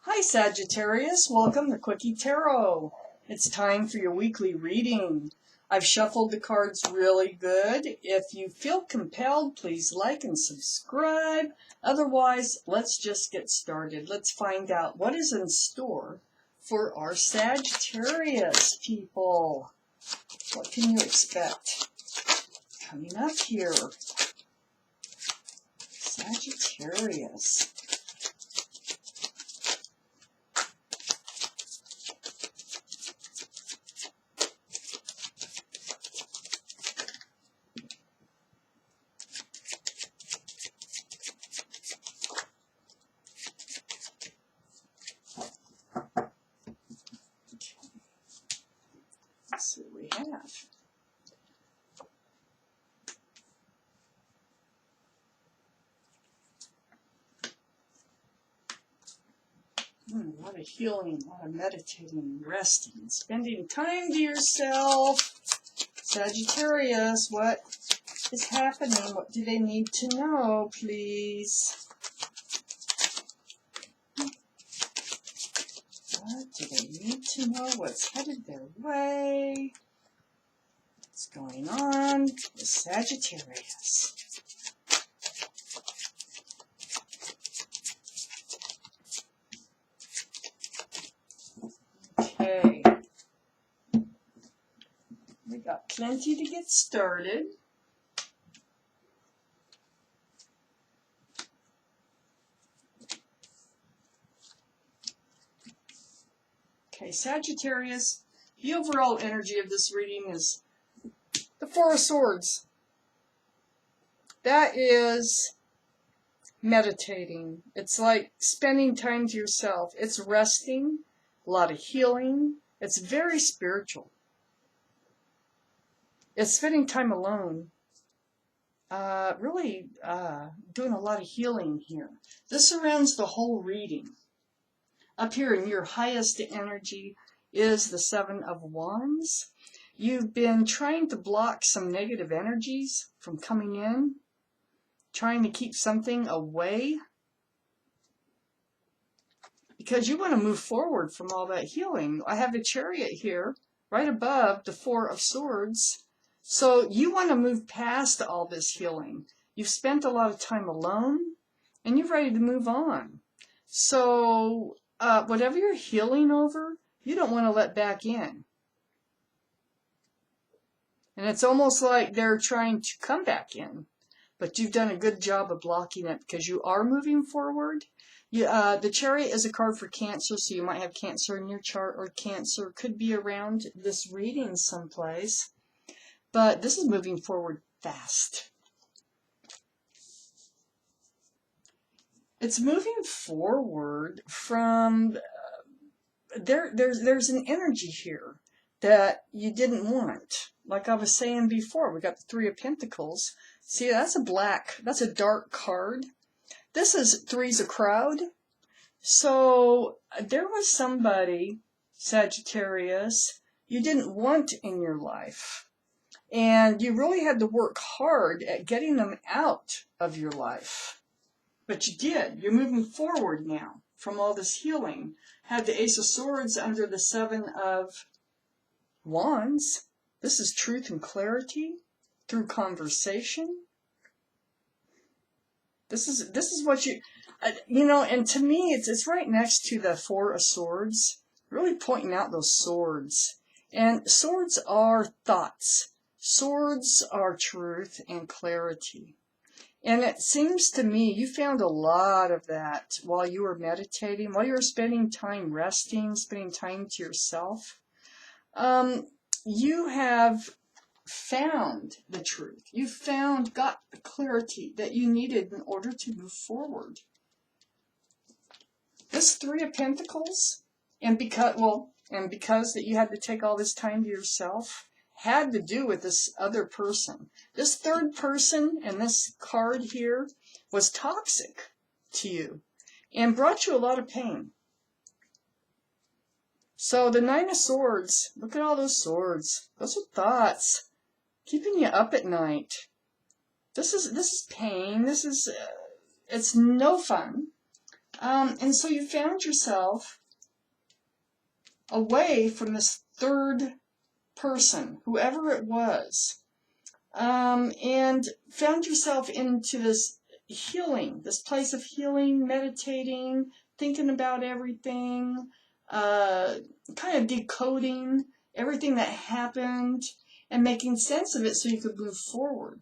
Hi Sagittarius, welcome to Quickie Tarot. It's time for your weekly reading. I've shuffled the cards really good. If you feel compelled, please like and subscribe. Otherwise, let's just get started. Let's find out what is in store for our Sagittarius people. What can you expect coming up here? Sagittarius. Let's see what we have. A lot of healing, a lot of meditating, resting, spending time to yourself. Sagittarius, what is happening? What do they need to know, please? What do they need to know? What's headed their way? What's going on with Sagittarius? Okay. We got plenty to get started. Okay, Sagittarius, the overall energy of this reading is the Four of Swords. That is meditating. It's like spending time to yourself. It's resting, a lot of healing. It's very spiritual. It's spending time alone. Really doing a lot of healing here. This surrounds the whole reading. Up here in your highest energy is the Seven of Wands. You've been trying to block some negative energies from coming in, trying to keep something away, because you want to move forward from all that healing. I have the Chariot here, right above the Four of Swords. So you want to move past all this healing. You've spent a lot of time alone, and you're ready to move on. So whatever you're healing over, you don't want to let back in. And it's almost like they're trying to come back in. But you've done a good job of blocking it because you are moving forward. The Chariot is a card for Cancer, so you might have Cancer in your chart, or Cancer could be around this reading someplace. But this is moving forward fast. It's moving forward from... There's an energy here that you didn't want. Like I was saying before, we got the Three of Pentacles. See, that's a dark card. This is Three's a crowd. So there was somebody, Sagittarius, you didn't want in your life. And you really had to work hard at getting them out of your life. But you did. You're moving forward now from all this healing. Have the Ace of Swords under the Seven of Wands. This is truth and clarity through conversation. This is what you know, and to me, it's right next to the Four of Swords, really pointing out those swords. And swords are thoughts. Swords are truth and clarity. And it seems to me you found a lot of that while you were meditating, while you were spending time resting, spending time to yourself. You have found the truth. You got the clarity that you needed in order to move forward. This Three of Pentacles, and because that you had to take all this time to yourself, had to do with this other person. This third person and this card here was toxic to you and brought you a lot of pain. So the Nine of Swords, look at all those swords. Those are thoughts keeping you up at night. This is pain. This is it's no fun. And so you found yourself away from this third person, whoever it was, and found yourself into this healing, this place of healing, meditating, thinking about everything, kind of decoding everything that happened and making sense of it so you could move forward.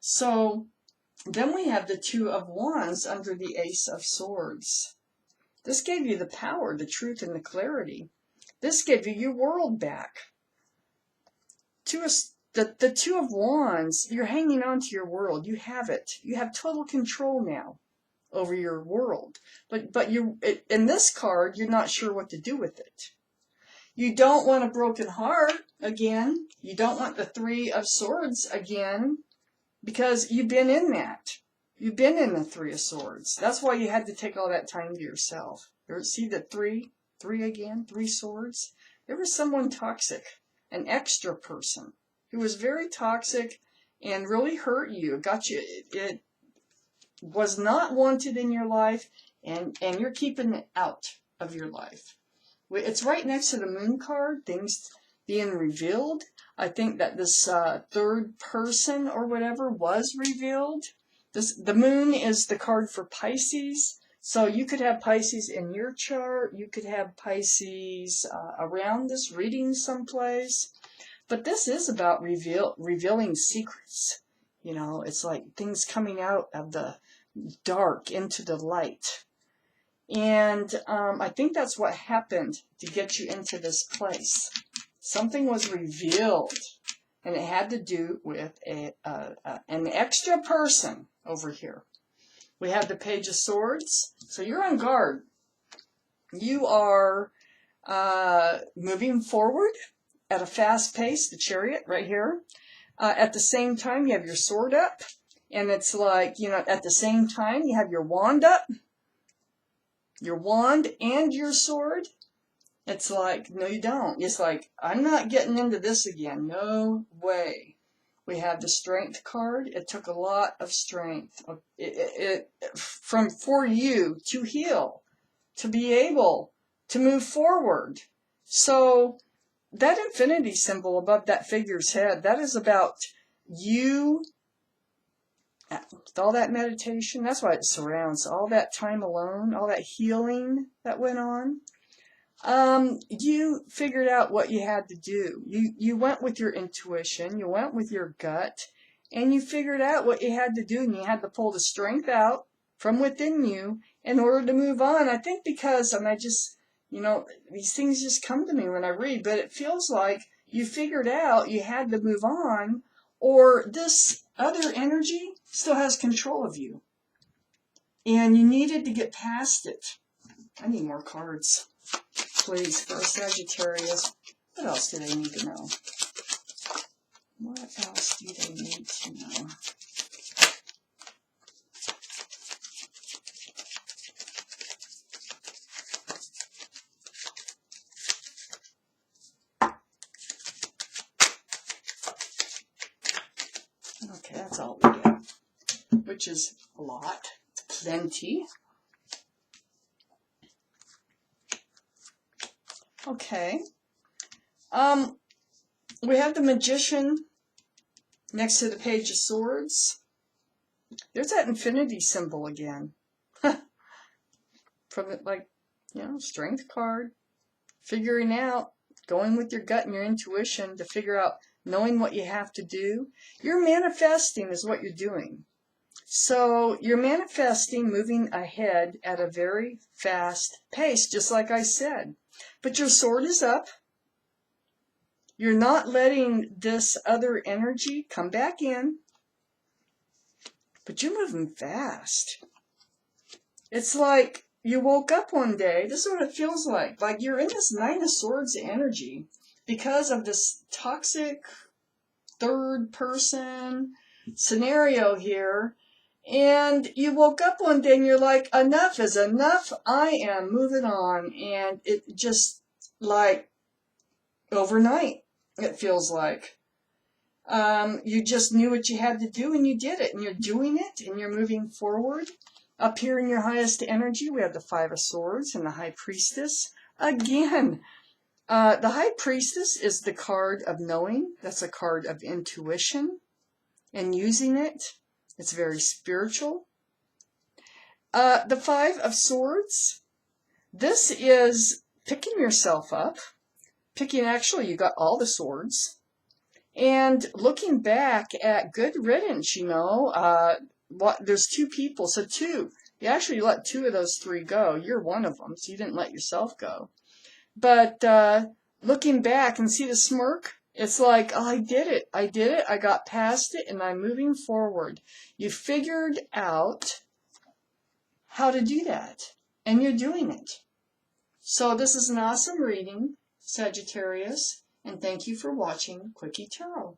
So then we have the Two of Wands under the Ace of Swords. This gave you the power, the truth, and the clarity. This gave you your world back. The Two of Wands, you're hanging on to your world. You have it. You have total control now over your world. But in this card, you're not sure what to do with it. You don't want a broken heart again. You don't want the Three of Swords again, because you've been in that. You've been in the Three of Swords. That's why you had to take all that time to yourself. See the three again, Three Swords? There was someone toxic, an extra person, who was very toxic and really hurt you. Got you. It was not wanted in your life, and you're keeping it out of your life. It's right next to the Moon card, things being revealed. I think that this third person or whatever was revealed. The Moon is the card for Pisces. So you could have Pisces in your chart. You could have Pisces around this reading someplace. But this is about revealing secrets. You know, it's like things coming out of the dark into the light. And I think that's what happened to get you into this place. Something was revealed, and it had to do with an extra person over here. We have the Page of Swords, so you're on guard. You are moving forward at a fast pace, the Chariot right here. At the same time, you have your sword up, and it's like, you know, at the same time, you have your wand up, your wand and your sword. It's like, no, you don't. It's like, I'm not getting into this again. No way. We have the Strength card. It took a lot of strength for you to heal, to be able to move forward. So that infinity symbol above that figure's head, that is about you, with all that meditation. That's why it surrounds all that time alone, all that healing that went on. You figured out what you had to do. You went with your intuition, you went with your gut, and you figured out what you had to do, and you had to pull the strength out from within you in order to move on. I think because, and I just, you know, these things just come to me when I read, but it feels like you figured out you had to move on, or this other energy still has control of you, and you needed to get past it. I need more cards, please, for a Sagittarius. What else do they need to know? What else do they need to know? Okay, that's all we get, which is a lot. It's plenty. Okay. We have the Magician next to the Page of Swords. There's that infinity symbol again. From it, like, you know, Strength card. Figuring out, going with your gut and your intuition to figure out, knowing what you have to do. You're manifesting is what you're doing. So you're manifesting, moving ahead at a very fast pace, just like I said. But your sword is up. You're not letting this other energy come back in. But you're moving fast. It's like you woke up one day. This is what it feels like. Like you're in this Nine of Swords energy because of this toxic third person scenario here. And you woke up one day and you're like, enough is enough. I am moving on. And it just like overnight, it feels like. You just knew what you had to do and you did it. And you're doing it and you're moving forward. Up here in your highest energy, we have the Five of Swords and the High Priestess. Again, the High Priestess is the card of knowing. That's a card of intuition and using it. It's very spiritual. The Five of Swords, this is picking yourself up. Actually, you got all the swords. And looking back at good riddance, you know, there's two people, so two. You actually let two of those three go. You're one of them, so you didn't let yourself go. But looking back and see the smirk, it's like, oh, I did it, I got past it, and I'm moving forward. You figured out how to do that, and you're doing it. So this is an awesome reading, Sagittarius, and thank you for watching Quickie Tarot.